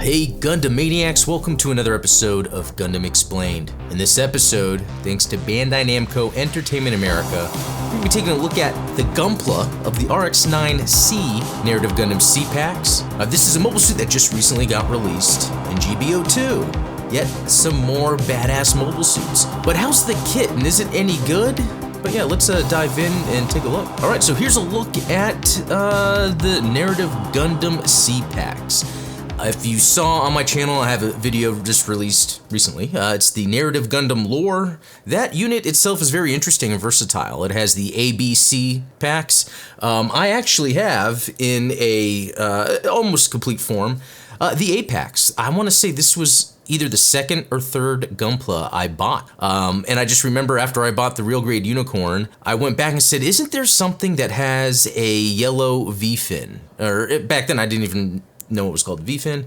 Hey Gundam Maniacs, welcome to another episode of Gundam Explained. In this episode, thanks to Bandai Namco Entertainment America, we're going to be taking a look at the Gunpla of the RX-9C Narrative Gundam C-Packs. This is a mobile suit that just recently got released in GBO2. Yet some more badass mobile suits. But how's the kit, and is it any good? But yeah, let's dive in and take a look. Alright, so here's a look at the Narrative Gundam C-Packs. If you saw on my channel, I have a video just released recently. It's the Narrative Gundam Lore. That unit itself is very interesting and versatile. It has the ABC packs. I actually have in a almost complete form the A packs. I want to say this was either the second or third Gunpla I bought. And I just remember after I bought the Real Grade Unicorn, I went back and said, isn't there something that has a yellow V-fin? Or back then I didn't even know it was called V-fin,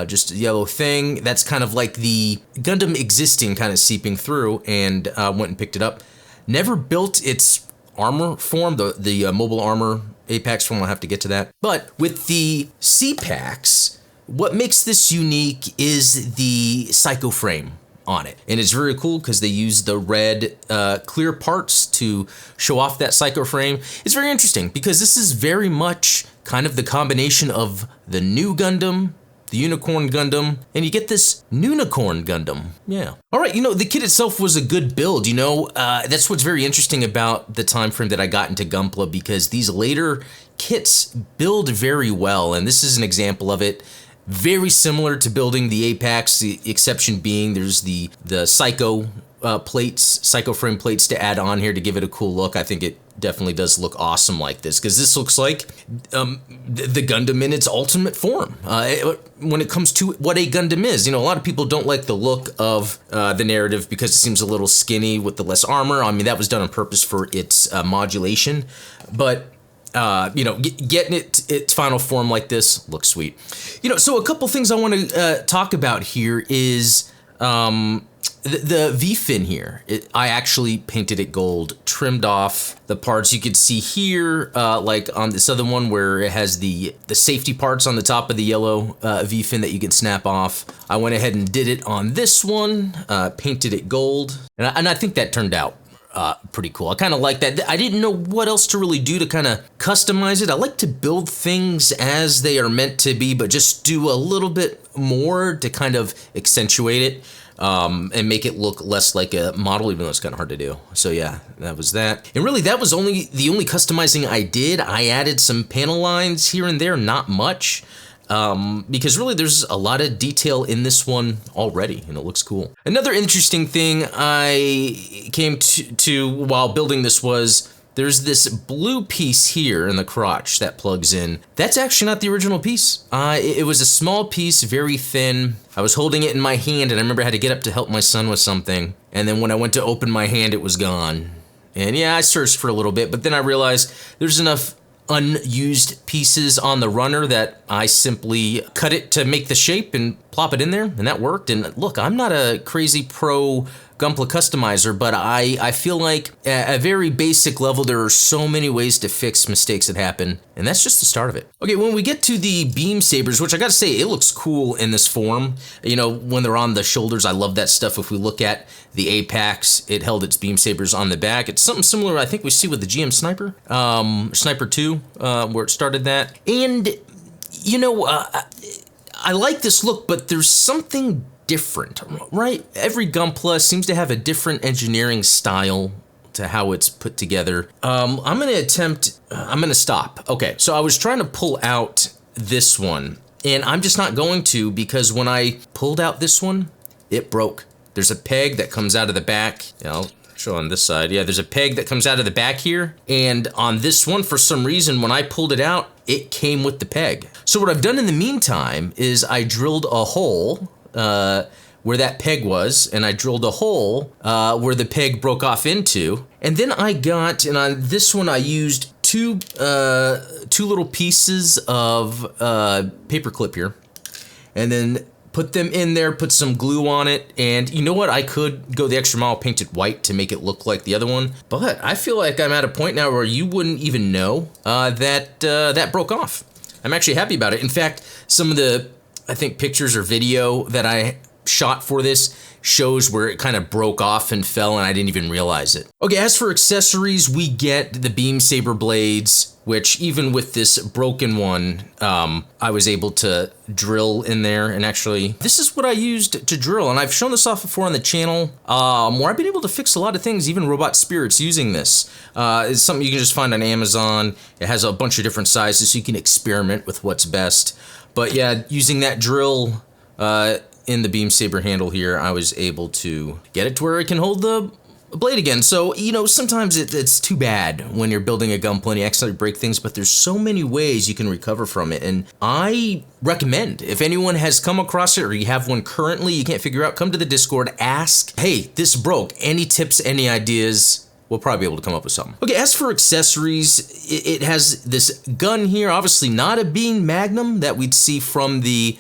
just a yellow thing that's kind of like the Gundam existing kind of seeping through, and went and picked it up. Never built its armor form, the mobile armor Apex form, I'll have to get to that. But with the C-Packs, what makes this unique is the Psycho frame on it. And it's very cool because they use the red clear parts to show off that Psycho frame. It's very interesting because this is very much kind of the combination of the new Gundam, the Unicorn Gundam, and you get this Noonicorn Gundam. Yeah. All right, you know, the kit itself was a good build, you know. That's what's very interesting about the time frame that I got into Gunpla, because these later kits build very well, and this is an example of it. Very similar to building the Apex, the exception being there's the Psycho plates, Psycho frame plates to add on here to give it a cool look. I think it definitely does look awesome like this, because this looks like the Gundam in its ultimate form. When it comes to what a Gundam is, you know, a lot of people don't like the look of the Narrative because it seems a little skinny with the less armor. I mean, that was done on purpose for its modulation, but you know, getting its final form like this looks sweet. You know, so a couple things I want to talk about here is the V-fin here. I actually painted it gold, trimmed off the parts. You could see here, like on this other one where it has the safety parts on the top of the yellow V-fin that you can snap off. I went ahead and did it on this one, painted it gold, and I think that turned out pretty cool. I kind of like that. I didn't know what else to really do to kind of customize it. I like to build things as they are meant to be, but just do a little bit more to kind of accentuate it and make it look less like a model, even though it's kind of hard to do. So yeah, that was that. And really, that was the only customizing I did. I added some panel lines here and there, not much. Because really there's a lot of detail in this one already, and it looks cool. Another interesting thing I came to while building this was there's this blue piece here in the crotch that plugs in. That's actually not the original piece. It was a small piece, very thin. I was holding it in my hand, and I remember I had to get up to help my son with something. And then when I went to open my hand, it was gone. And yeah, I searched for a little bit, but then I realized there's enough unused pieces on the runner that I simply cut it to make the shape and plop it in there, and that worked. And look, I'm not a crazy pro Gunpla customizer, but I feel like at a very basic level there are so many ways to fix mistakes that happen, and that's just the start of it. Okay, when we get to the beam sabers, which I gotta say, it looks cool in this form. You know, when they're on the shoulders, I love that stuff. If we look at the Apex, it held its beam sabers on the back. It's something similar I think we see with the GM Sniper, Sniper 2, where it started that. And, you know, I like this look, but there's something different, right? Every Gunpla seems to have a different engineering style to how it's put together. I'm gonna stop. Okay, so I was trying to pull out this one, and I'm just not going to, because when I pulled out this one, it broke. There's a peg that comes out of the back. I'll show on this side. Yeah, there's a peg that comes out of the back here, and on this one, for some reason, when I pulled it out, it came with the peg. So what I've done in the meantime is I drilled a hole where that peg was, and I drilled a hole where the peg broke off into, and then I got, and on this one I used two little pieces of paper clip here, and then put them in there, put some glue on it, and you know what? I could go the extra mile, paint it white to make it look like the other one, but I feel like I'm at a point now where you wouldn't even know that broke off. I'm actually happy about it. In fact, some of the I think pictures or video that I shot for this shows where it kind of broke off and fell and I didn't even realize it. Okay, as for accessories, we get the beam saber blades, which even with this broken one, I was able to drill in there. And actually, this is what I used to drill. And I've shown this off before on the channel, where I've been able to fix a lot of things, even robot spirits using this. It's something you can just find on Amazon. It has a bunch of different sizes, so you can experiment with what's best. But yeah, using that drill, in the beam saber handle here, I was able to get it to where it can hold the blade again. So, you know, sometimes it's too bad when you're building a gunpla and you accidentally break things, but there's so many ways you can recover from it. And I recommend, if anyone has come across it or you have one currently you can't figure out, come to the Discord, ask, hey, this broke. Any tips, any ideas? We'll probably be able to come up with something. Okay, as for accessories, it has this gun here, obviously not a Bean Magnum that we'd see from the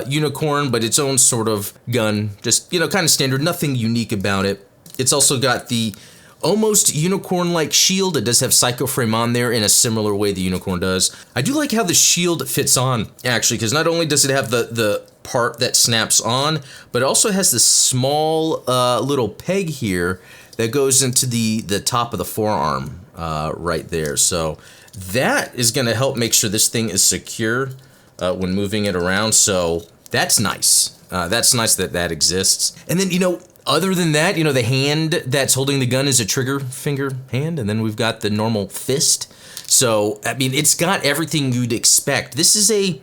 Unicorn, but its own sort of gun, just, you know, kind of standard, nothing unique about it. It's also got the almost Unicorn-like shield. It does have Psycho Frame on there in a similar way the Unicorn does. I do like how the shield fits on, actually, because not only does it have the part that snaps on, but it also has this small little peg here that goes into the top of the forearm right there. So that is going to help make sure this thing is secure when moving it around. So that's nice. That's nice that that exists. And then, you know, other than that, you know, the hand that's holding the gun is a trigger finger hand. And then we've got the normal fist. So, I mean, it's got everything you'd expect. This is a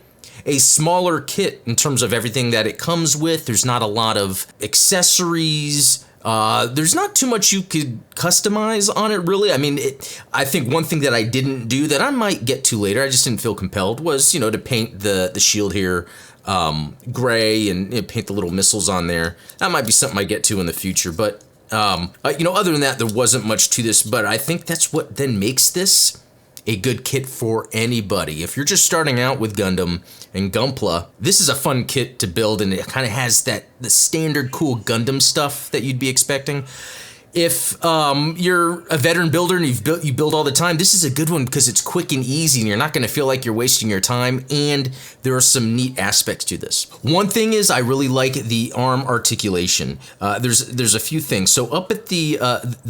smaller kit in terms of everything that it comes with. There's not a lot of accessories. There's not too much you could customize on it, really. I mean, I think one thing that I didn't do that I might get to later, I just didn't feel compelled, was, you know, to paint the shield here gray and, you know, paint the little missiles on there. That might be something I get to in the future, but, you know, other than that, there wasn't much to this, but I think that's what then makes this a good kit for anybody. If you're just starting out with Gundam and Gunpla, this is a fun kit to build, and it kind of has the standard cool Gundam stuff that you'd be expecting. If you're a veteran builder and you build all the time, this is a good one because it's quick and easy and you're not going to feel like you're wasting your time, and there are some neat aspects to this. One thing is I really like the arm articulation. There's a few things. So up at the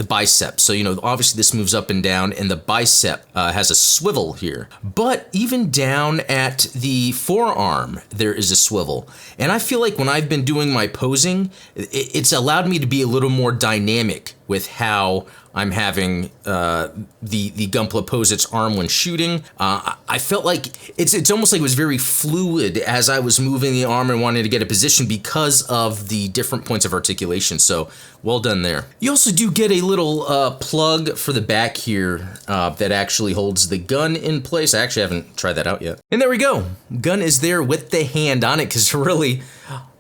bicep, so you know obviously this moves up and down, and the bicep has a swivel here. But even down at the forearm there is a swivel, and I feel like when I've been doing my posing, it's allowed me to be a little more dynamic with how I'm having the Gunpla pose its arm when shooting. I felt like it's almost like it was very fluid as I was moving the arm and wanting to get a position because of the different points of articulation. So well done there. You also do get a little plug for the back here that actually holds the gun in place. I actually haven't tried that out yet. And there we go. Gun is there with the hand on it, because really,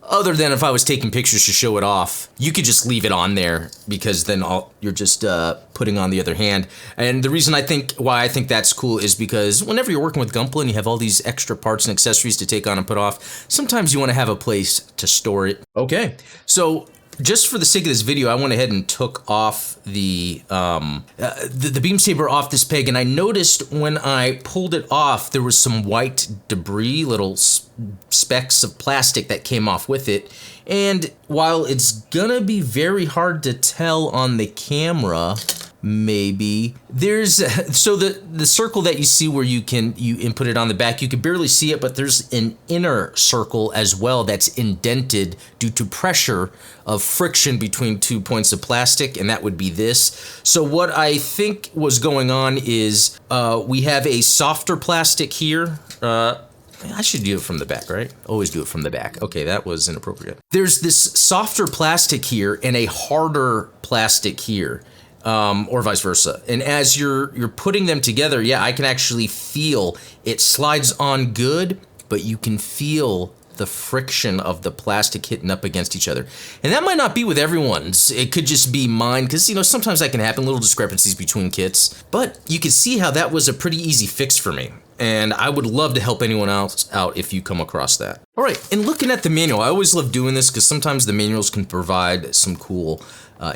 other than if I was taking pictures to show it off, you could just leave it on there because then you're just putting on the other hand. And the reason why I think that's cool is because whenever you're working with Gunpla and you have all these extra parts and accessories to take on and put off, sometimes you want to have a place to store it. Okay, so just for the sake of this video, I went ahead and took off the beam saber off this peg, and I noticed when I pulled it off, there was some white debris, little specks of plastic that came off with it. And while it's gonna be very hard to tell on the camera, maybe there's so the circle that you see where you input it on the back, you can barely see it, but there's an inner circle as well that's indented due to pressure of friction between 2 points of plastic, and that would be this. So what I think was going on is we have a softer plastic here. I should do it from the back, right? Always do it from the back. Okay, that was inappropriate. There's this softer plastic here and a harder plastic here. Or vice versa. And as you're putting them together, yeah, I can actually feel it slides on good, but you can feel the friction of the plastic hitting up against each other. And that might not be with everyone's. It could just be mine, because, you know, sometimes that can happen, little discrepancies between kits. But you can see how that was a pretty easy fix for me. And I would love to help anyone else out if you come across that. All right, and looking at the manual, I always love doing this because sometimes the manuals can provide some cool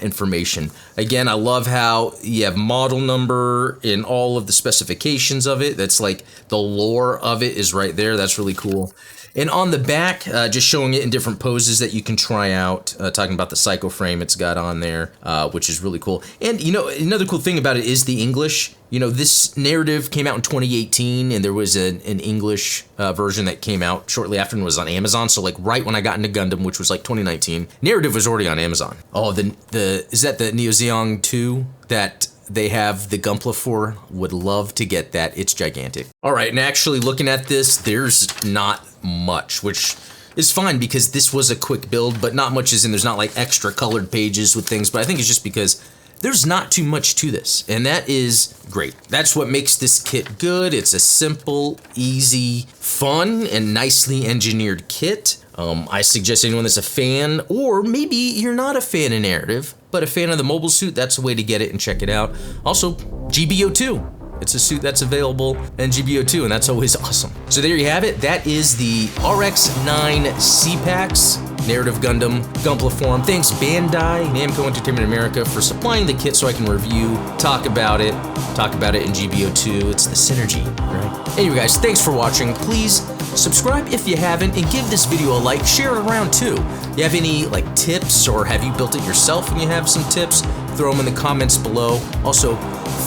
information. Again, I love how you have model number in all of the specifications of it. That's like the lore of it is right there. That's really cool. And on the back, just showing it in different poses that you can try out, talking about the Psycho frame it's got on there, which is really cool. And, you know, another cool thing about it is the English. You know, this narrative came out in 2018, and there was an English version that came out shortly after and was on Amazon. So, like, right when I got into Gundam, which was like 2019, narrative was already on Amazon. Oh, is that the Neo Zeon 2 that they have the Gunpla for? Would love to get that. It's gigantic. All right, and actually looking at this, there's not much, which is fine because this was a quick build, but not much is in. There's not like extra colored pages with things, but I think it's just because there's not too much to this, and that is great. That's what makes this kit good. It's a simple, easy, fun, and nicely engineered kit. I suggest anyone that's a fan, or maybe you're not a fan of narrative, but a fan of the mobile suit, that's a way to get it and check it out. Also, GBO2. It's a suit that's available in GBO2, and that's always awesome. So there you have it. That is the RX-9 C-Packs Narrative Gundam Gunpla form. Thanks Bandai Namco Entertainment America for supplying the kit so I can review, talk about it in GBO2. It's the synergy, right? Anyway guys, thanks for watching. Please subscribe if you haven't, and give this video a like. Share it around too. You have any like tips, or have you built it yourself and you have some tips? Throw them in the comments below. Also,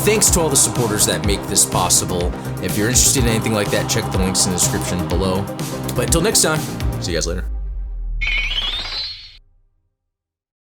thanks to all the supporters that make this possible. If you're interested in anything like that, check the links in the description below. But until next time, see you guys later.